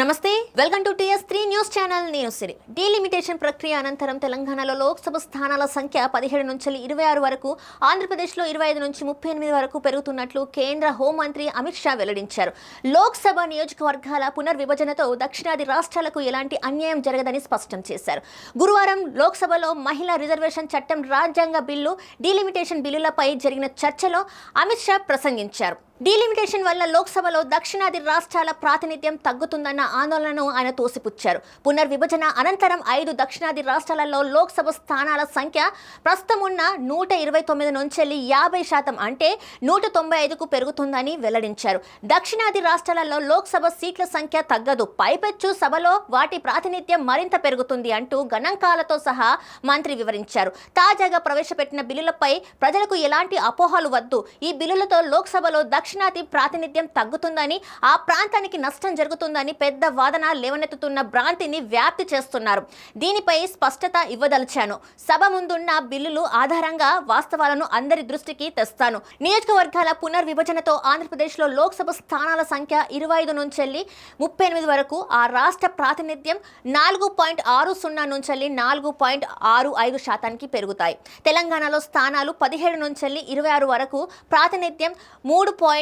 నమస్తే, welcome to TS3 news channel. నేను సిరి. Delimitation ప్రక్రియ అనంతరం తెలంగాణలో లోక్సభ స్థానాల సంఖ్య 17 నుంచి 26 వరకు, ఆంధ్రప్రదేశ్లో 25 నుంచి 38 వరకు పెరుగుతున్నట్లు కేంద్ర హోంమంత్రి అమిత్ షా వెల్లడించారు. లోక్సభ నియోజకవర్గాల పునర్విభజనతో దక్షిణాది రాష్ట్రాలకు ఎలాంటి అన్యాయం జరగదని స్పష్టం చేశారు. గురువారం లోక్సభలో మహిళా రిజర్వేషన్ చట్టం, రాజ్యాంగ బిల్లు, డీలిమిటేషన్ బిల్లులపై జరిగిన చర్చలో అమిత్ షా ప్రసంగించారు. డీలిమిటేషన్ వల్ల లోక్సభలో దక్షిణాది రాష్ట్రాల ప్రాతినిధ్యం తగ్గుతుందన్న ఆందోళనను ఆయన తోసిపుచ్చారు. పునర్విభజన అనంతరం 5 దక్షిణాది రాష్ట్రాలలో లోక్సభ స్థానాల సంఖ్య ప్రస్తుతం ఉన్న 129 నుంచి 50% అంటే 195కు పెరుగుతుందని వెల్లడించారు. దక్షిణాది రాష్ట్రాలలో లోక్సభ సీట్ల సంఖ్య తగ్గదు, పైపెచ్చు సభలో వాటి ప్రాతినిధ్యం మరింత పెరుగుతుంది అంటూ గణాంకాలతో సహా మంత్రి వివరించారు. తాజాగా ప్రవేశపెట్టిన బిల్లులపై ప్రజలకు ఎలాంటి అపోహలు వద్దు. ఈ బిల్లులతో లోక్సభలో దక్షిణాది ప్రాతినిధ్యం తగ్గుతుందని, ఆ ప్రాంతానికి నష్టం జరుగుతుందని పెద్ద వాదన లేవనెత్తుతున్న భ్రాంతిని వ్యాప్తి చేస్తున్నారు. దీనిపై స్పష్టత ఇవ్వదలిచాను. సభ ముందున్న బిల్లులు ఆధారంగా వాస్తవాలను అందరి దృష్టికి తెస్తాను. నియోజకవర్గాల పునర్విభజనతో ఆంధ్రప్రదేశ్లో లోక్సభ స్థానాల సంఖ్య 25 నుంచి 38 వరకు, ఆ రాష్ట్ర ప్రాతినిధ్యం 4.60 నుంచి 4.65% పెరుగుతాయి. తెలంగాణలో స్థానాలు 17 నుంచి 26 వరకు, ప్రాతినిధ్యం 3.13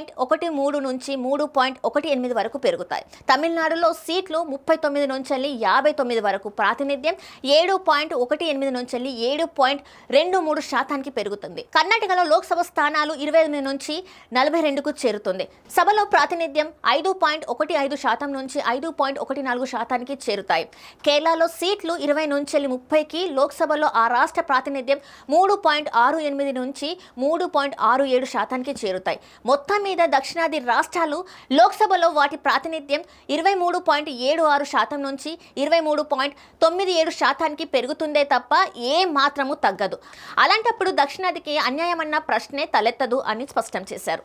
నుంచి 3.18 వరకు పెరుగుతాయి. తమిళనాడులో సీట్లు 39 నుంచి 59 వరకు, ప్రాతినిధ్యం 7.18 నుంచి 7.23% పెరుగుతుంది. కర్ణాటకలో లోక్సభ స్థానాలు 28 నుంచి 42కు చేరుతుంది. సభలో ప్రాతినిధ్యం 5.15% నుంచి 5.14%కి చేరుతాయి. కేరళలో సీట్లు 20 నుంచి 30కి, లోక్సభలో ఆ రాష్ట్ర ప్రాతినిధ్యం 3.68 నుంచి 3.67%కి చేరుతాయి. మొత్తం మీద దక్షిణాది రాష్ట్రాలు లోక్సభలో వాటి ప్రాతినిధ్యం 23.76% నుంచి 23.97%కి పెరుగుతుందే తప్ప ఏ మాత్రము తగ్గదు. అలాంటప్పుడు దక్షిణాదికి అన్యాయమన్న ప్రశ్నే తలెత్తదు అని స్పష్టం చేశారు.